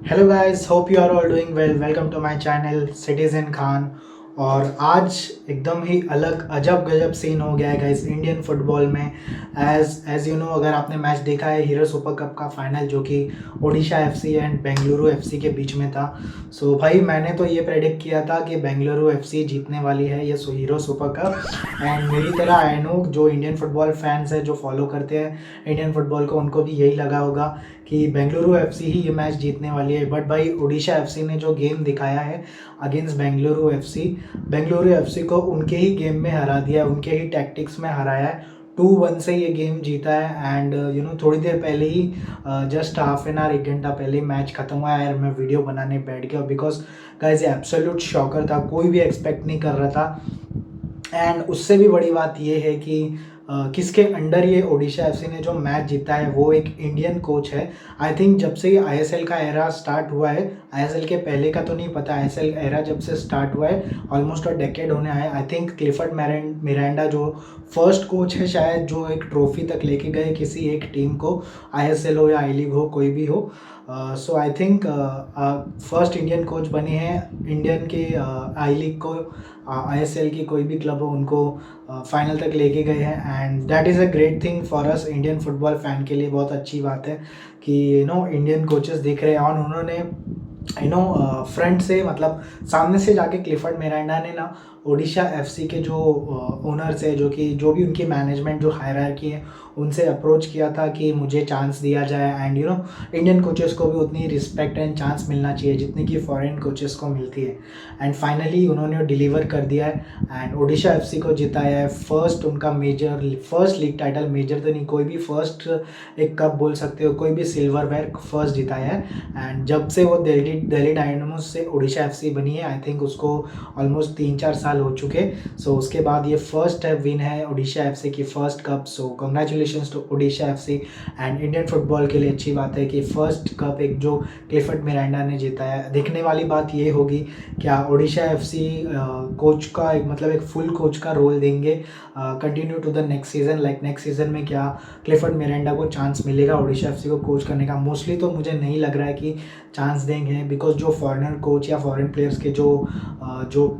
Hello guys, hope you are all doing well. Welcome to my channel Citizen Khan. और आज एकदम ही अलग अजब गजब सीन हो गया है गाइस इंडियन फुटबॉल में। एज यू नो, अगर आपने मैच देखा है हीरो सुपर कप का फाइनल जो कि Odisha FC and Bengaluru FC के बीच में था। सो भाई मैंने तो ये प्रेडिक्ट किया था कि बेंगलुरु एफसी जीतने वाली है ये हीरो सुपर कप। एंड मेरी तरह आई नो जो इंडियन फुटबॉल फैंस है जो फॉलो करते हैं इंडियन फुटबॉल को, उनको भी यही लगा होगा कि बेंगलुरु एफसी ही ये मैच जीतने वाली है। बट भाई ओडिशा एफसी ने जो गेम दिखाया है अगेंस्ट बेंगलुरु एफसी को उनके ही गेम में हरा दिया, उनके ही टैक्टिक्स में हराया है। 2-1 से ये गेम जीता है। एंड थोड़ी देर पहले ही, जस्ट हाफ एन आवर, 1 घंटा पहले ही मैच खत्म हुआ है। यार मैं वीडियो बनाने बैठ गया बिकॉज गाइस ये एब्सोल्यूट शॉकर था, कोई भी एक्सपेक्ट नहीं कर रहा था। एंड उससे भी बड़ी बात ये है कि किसके अंडर ये ओडिशा एफसी ने जो मैच जीता है वो एक इंडियन कोच है। आई थिंक जब से ये आईएसएल का एरा स्टार्ट हुआ है, आईएसएल के पहले का तो नहीं पता, आईएसएल एरा जब से स्टार्ट हुआ है ऑलमोस्ट अ डेकेड होने आया। आई थिंक क्लिफर्ड मिरांडा जो फर्स्ट कोच है शायद जो एक ट्रॉफी तक लेके गए किसी एक टीम को, आईएसएल हो या आई लीग हो कोई भी हो। So I think first Indian coach बने हैं इंडियन के आई लीग को, आईएसएल की कोई भी क्लब हो उनको फाइनल तक लेके गए हैं। And that is a great thing for us Indian football fan के लिए, बहुत अच्छी बात है कि इंडियन कोचेस दिख रहे हैं। और उन्होंने फ्रंट से, मतलब सामने से जाके क्लिफर्ड मिरांडा ने ना ओडिशा एफसी के जो ओनर्स है, जो भी उनकी मैनेजमेंट जो हायरार्की है उनसे अप्रोच किया था कि मुझे चांस दिया जाए। एंड इंडियन कोचेस को भी उतनी रिस्पेक्ट एंड चांस मिलना चाहिए जितनी कि फॉरेन कोचेस को मिलती है। एंड फाइनली उन्होंने डिलीवर कर दिया है एंड ओडिशा एफसी को जिताया है। फर्स्ट उनका फर्स्ट लीग टाइटल, मेजर तो नहीं, कोई भी फर्स्ट एक कप बोल सकते हो, कोई भी सिल्वरवेयर फर्स्ट जिताया है। एंड जब से वो दिल्ली डायनामोस से ओडिशा एफसी बनी है, आई थिंक उसको ऑलमोस्ट 3-4 साल हो चुके। सो उसके बाद ये फर्स्ट विन है ओडिशा एफसी की, first cup. So congratulations to Odisha FC. And Indian football के लिए अच्छी बात है कि फर्स्ट कप एक जो क्लिफर्ड मिरांडा ने जीता है। देखने वाली बात ये होगी क्या ओडिशा एफसी कोच का एक, मतलब एक फुल कोच का रोल देंगे continue to the next season. Like next season में क्या क्लिफर्ड मिरांडा को चांस मिलेगा ओडिशा एफसी को कोच करने का? मोस्टली तो मुझे नहीं लग रहा है कि चांस देंगे, बिकॉज जो फॉरेनर कोच या फॉरेन प्लेयर्स के जो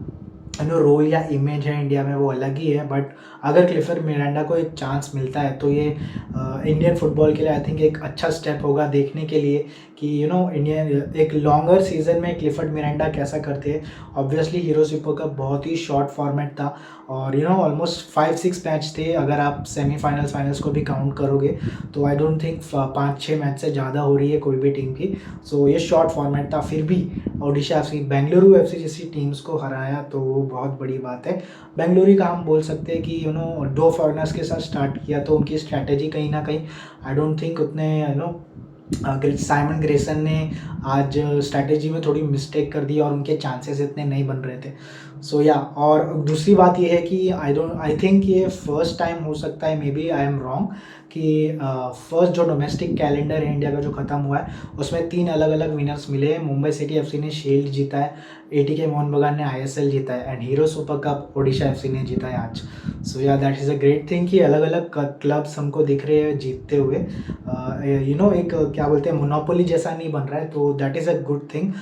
रोल या इमेज है इंडिया में वो अलग ही है। बट अगर क्लिफर्ड मिरांडा को एक चांस मिलता है तो ये इंडियन फुटबॉल के लिए आई थिंक एक अच्छा स्टेप होगा देखने के लिए कि इंडियन एक लॉन्गर सीजन में क्लिफर्ड मिरांडा कैसा करते हैं। ऑब्वियसली हीरो सुपर कप बहुत ही शॉर्ट फॉर्मेट था और ऑलमोस्ट 5-6 मैच थे अगर आप सेमीफाइनल्स फाइनल्स को भी काउंट करोगे तो आई डोंट थिंक 5-6 मैच से ज़्यादा हो रही है कोई भी टीम की। सो ये शॉर्ट फॉर्मेट था, फिर भी ओडिशा एफसी बेंगलुरु एफसी जैसी टीम्स को हराया तो वो बहुत बड़ी बात है। बेंगलुरु का हम बोल सकते हैं कि दो फॉरेनर्स के साथ स्टार्ट किया तो उनकी स्ट्रैटेजी कहीं ना कहीं आई डोंट थिंक उतने साइमन ग्रेसन ने आज स्ट्रैटेजी में थोड़ी मिस्टेक कर दी और उनके चांसेस इतने नहीं बन रहे थे। सो या और दूसरी बात ये है कि आई थिंक ये फर्स्ट टाइम हो सकता है, maybe I am wrong, कि फर्स्ट जो डोमेस्टिक कैलेंडर है इंडिया का जो ख़त्म हुआ है उसमें 3 अलग अलग विनर्स मिले हैं। मुंबई सिटी एफसी ने शील्ड जीता है, एटीके मोहन बगान ने आईएसएल जीता है and hero super cup Odisha FC ने जीता है आज। सो या that is a great thing कि अलग अलग क्लब्स हमको दिख रहे हैं जीतते हुए। एक क्या बोलते हैं मोनोपोली जैसा नहीं बन रहा है, तो that is a good thing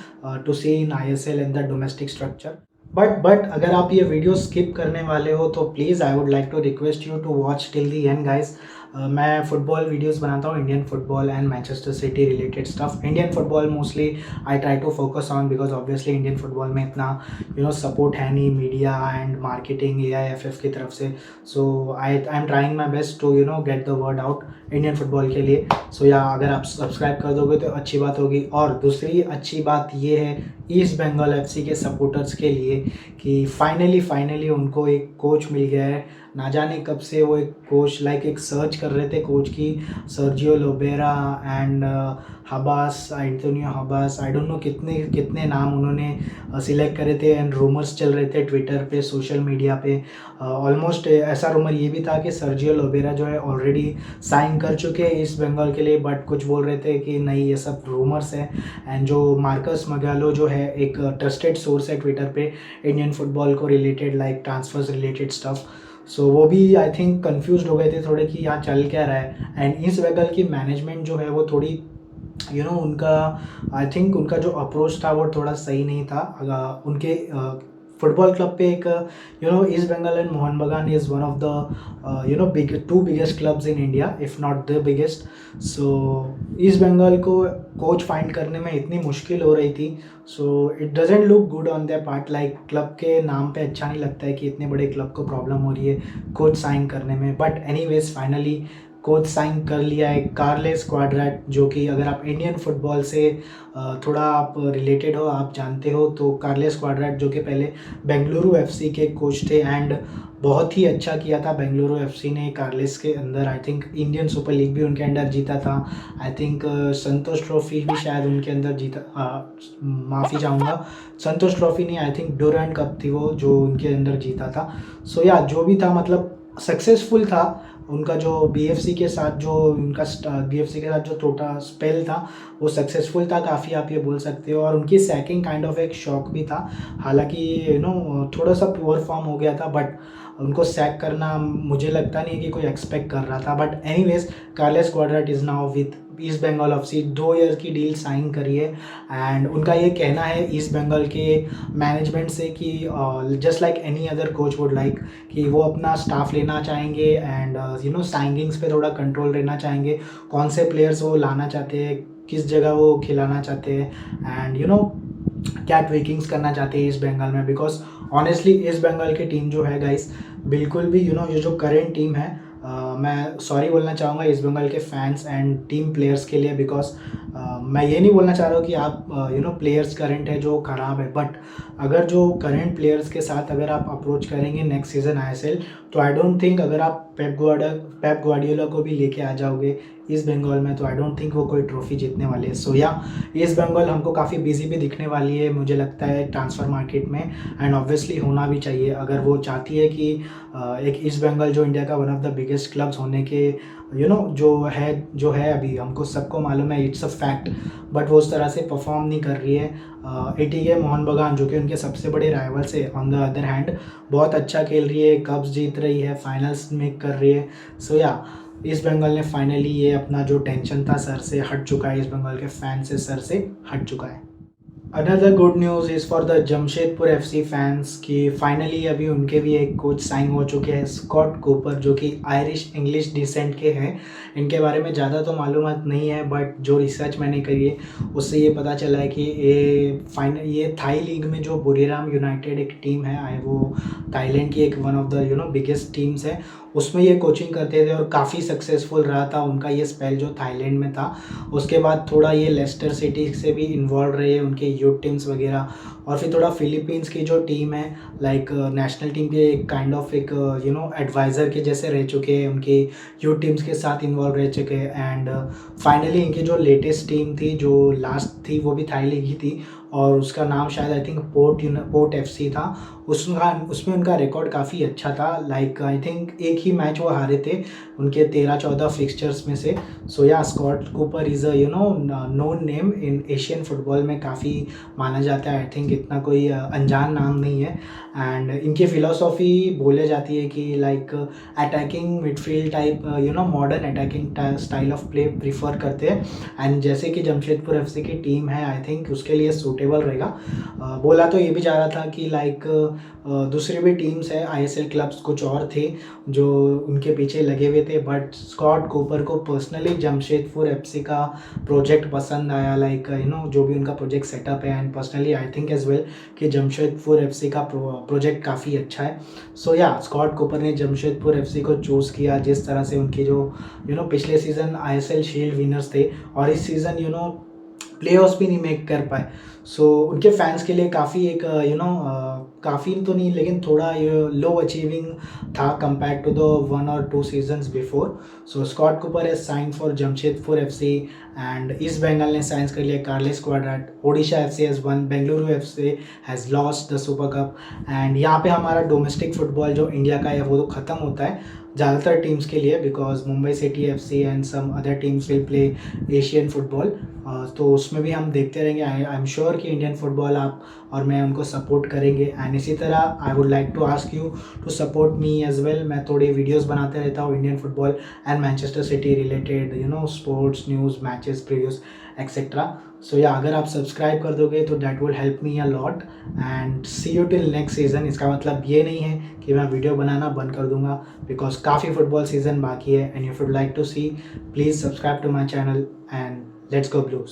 to see in ISL in the domestic structure. But अगर आप ये वीडियो स्किप करने वाले हो तो please I would like to request you to watch till the end guys. मैं फुटबॉल वीडियोस बनाता हूँ, Indian football and Manchester city related stuff. Indian football mostly I try to focus on because obviously Indian football में इतना support है नहीं media and marketing AIFF की तरफ से। So I am trying my best to get the word out Indian football के लिए। सो या अगर आप सब्सक्राइब कर दोगे तो अच्छी बात होगी। और दूसरी अच्छी बात ये है ईस्ट बंगाल एफसी के सपोर्टर्स के लिए कि फाइनली उनको एक कोच मिल गया है। ना जाने कब से वो एक कोच एक सर्च कर रहे थे कोच की, Sergio Lobera and Habas, Antonio Habas, I don't know कितने कितने नाम उन्होंने सिलेक्ट करे थे एंड रूमर्स चल रहे थे ट्विटर पे, सोशल मीडिया पे। ऑलमोस्ट ऐसा रूमर ये भी था कि सर्जियो लोबेरा जो है ऑलरेडी साइन कर चुके हैं ईस्ट बंगाल के लिए, बट कुछ बोल रहे थे कि नहीं ये सब रूमर्स है। एंड जो मार्कस मगालो जो है एक ट्रस्टेड सोर्स है ट्विटर पे इंडियन फुटबॉल को related, like transfers related stuff. So वो भी आई थिंक कंफ्यूज हो गए थे थोड़े कि यहाँ चल क्या रहा है। एंड ईस्ट बंगाल की मैनेजमेंट जो है वो थोड़ी उनका आई थिंक उनका जो अप्रोच था वो थोड़ा सही नहीं था। उनके फुटबॉल क्लब पे एक east Bengal and Mohun Bagan is one of the big two biggest clubs in India, if not the biggest. So East Bengal को कोच फाइंड करने में इतनी मुश्किल हो रही थी। So it doesn't look good on their part, like club के नाम पे अच्छा नहीं लगता है कि इतने बड़े क्लब को प्रॉब्लम हो रही है कोच साइन करने में। But anyways finally coach sign कर लिया है कार्लेस क्वाड्रेट, जो कि अगर आप इंडियन फुटबॉल से थोड़ा आप रिलेटेड हो, आप जानते हो, तो कार्लेस क्वाड्रेट जो कि पहले बेंगलुरु एफसी के कोच थे एंड बहुत ही अच्छा किया था बेंगलुरु एफसी ने कार्लेस के अंदर। I think Indian super league भी उनके अंडर जीता था। आई थिंक संतोष ट्रॉफी भी शायद उनके अंदर जीता, माफ़ी चाहूँगा, संतोष ट्रॉफी नहीं, आई थिंक ड्यूरेंट कप थी वो जो उनके अंदर जीता था। सो या जो भी था मतलब सक्सेसफुल था उनका जो बीएफसी के साथ जो बीएफसी के साथ जो छोटा स्पेल था वो सक्सेसफुल था काफ़ी, आप ये बोल सकते हो। और उनकी सैकिंग काइंड ऑफ एक शॉक भी था, हालांकि थोड़ा सा पुअर फॉर्म हो गया था, बट उनको सैक करना मुझे लगता नहीं है कि कोई एक्सपेक्ट कर रहा था। But anyways Carles Cuadrat is now with East Bengal FC, 2 year की डील साइन करी है। एंड उनका ये कहना है ईस्ट बंगाल के मैनेजमेंट से कि just like any other coach would like, कि वो अपना स्टाफ लेना चाहेंगे एंड साइनिंग्स पे थोड़ा कंट्रोल रहना चाहेंगे, कौन से प्लेयर्स वो लाना चाहते हैं, किस जगह वो खिलाना चाहते हैं, एंड क्या ट्विकिंग्स करना चाहते हैं ईस्ट बंगाल में। बिकॉज ऑनेस्टली ईस्ट बंगाल की टीम जो है गाइस, बिल्कुल भी ये जो करेंट टीम है, मैं सॉरी बोलना चाहूँगा ईस्ट बंगाल के फैंस एंड टीम प्लेयर्स के लिए। बिकॉज मैं ये नहीं बोलना चाह रहा हूँ कि आप प्लेयर्स करेंट है जो ख़राब है, बट अगर जो करेंट प्लेयर्स के साथ अगर आप अप्रोच करेंगे नेक्स्ट सीज़न आईएसएल, तो आई डोंट थिंक अगर आप पेप ग्वार्डियोला को भी लेके आ जाओगे ईस्ट बंगाल में, तो आई डोंट थिंक वो कोई ट्रॉफी जीतने वाले हैं। सो या ईस्ट बंगाल हमको काफ़ी बिजी भी दिखने वाली है मुझे लगता है ट्रांसफ़र मार्केट में, एंड ऑब्वियसली होना भी चाहिए अगर वो चाहती है कि एक ईस्ट बंगाल जो इंडिया का one of the biggest clubs होने के जो है अभी हमको सबको मालूम है, इट्स अ फैक्ट, बट वो उस तरह से परफॉर्म नहीं कर रही है। एटीके मोहन बगान जो कि उनके सबसे बड़े राइवल्स है, ऑन द अदर हैंड बहुत अच्छा खेल रही है, कप्स जीत रही है, फाइनल्स मेक कर रही है। सो या ईस्ट बंगाल ने फाइनली ये अपना जो टेंशन था सर से हट चुका है, ईस्ट बंगाल के फैन से सर से हट चुका है। Another good news is for the Jamshedpur FC fans कि फाइनली अभी उनके भी एक कोच साइन हो चुके हैं, स्कॉट कूपर, जो कि आयरिश इंग्लिश डिसेंट के हैं। इनके बारे में ज़्यादा तो मालूमात नहीं है, बट जो रिसर्च मैंने करी है उससे ये पता चला है कि ये थाई लीग में जो बुरीराम यूनाइटेड एक टीम है, वो थाईलैंड की एक one of the biggest teams है, उसमें ये कोचिंग करते थे और काफ़ी सक्सेसफुल रहा था उनका ये स्पेल जो थाईलैंड में था। उसके बाद थोड़ा ये लेस्टर सिटी से भी इन्वॉल्व रहे उनके यूथ टीम्स वगैरह, और फिर थोड़ा फिलीपींस की जो टीम है लाइक नेशनल टीम के काइंड ऑफ एक एडवाइज़र के जैसे रह चुके हैं, उनके यूथ टीम्स के साथ इन्वॉल्व रह चुके हैं। एंड फाइनली इनकी जो लेटेस्ट टीम थी जो लास्ट थी वो भी थाई लीग ही थी, और उसका नाम शायद आई थिंक पोर्ट एफसी था। उसमें उनका रिकॉर्ड काफ़ी अच्छा था, लाइक आई थिंक एक ही मैच वो हारे थे उनके 13-14 फिक्सचर्स में से। So yeah Scott Cooper is a known name in Asian football में, काफ़ी माना जाता है, आई थिंक इतना कोई अनजान नाम नहीं है। एंड इनकी फ़िलोसॉफ़ी बोले जाती है कि like attacking midfield type modern attacking style of play prefer करते हैं, एंड जैसे कि जमशेदपुर एफसी की टीम है आई थिंक उसके लिए सूटेबल रहेगा। बोला तो ये भी जा रहा था कि लाइक दूसरी भी टीम्स है आईएसएल क्लब्स कुछ और थे जो उनके पीछे लगे हुए थे, बट स्कॉट कूपर को पर्सनली जमशेदपुर एफसी का प्रोजेक्ट पसंद आया, लाइक जो भी उनका प्रोजेक्ट सेटअप है, and personally I think as well कि जमशेदपुर एफसी का प्रोजेक्ट काफ़ी अच्छा है। सो या स्कॉट कूपर ने जमशेदपुर एफसी को चूज़ किया, जिस तरह से उनकी जो पिछले सीज़न आईएसएल शील्ड विनर्स थे और इस सीज़न प्लेऑफ्स भी नहीं मेक कर पाए। सो उनके फैंस के लिए काफ़ी एक काफ़ी तो नहीं लेकिन थोड़ा ये लो अचीविंग था कंपेयर टू द 1 और 2 seasons before. So Scott Cooper is sign for Jamshedpur FC, and East Bengal ने साइन कर लिया Carles Cuadrat. Odisha FC has won, Bengaluru FC has lost the Super Cup. And यहाँ पे हमारा डोमेस्टिक फुटबॉल जो India का है वो तो ख़त्म होता है। ज़्यादातर टीम्स के लिए, because Mumbai city FC and some other teams will play Asian football. तो उसमें भी हम देखते रहेंगे। आई एम श्योर कि इंडियन फुटबॉल आप और मैं उनको सपोर्ट करेंगे। एंड इसी तरह I would like to ask you to support me as well. मैं थोड़ी वीडियोस बनाते रहता हूँ Indian football and Manchester city related, sports news, matches, previews etcetera. So या अगर आप सब्सक्राइब कर दोगे तो that will help me a lot. And see you till next season. इसका मतलब ये नहीं है कि मैं वीडियो बनाना बंद कर दूंगा, बिकॉज काफ़ी फुटबॉल सीज़न बाकी है। And if you like to see, please subscribe to my channel and let's go blues.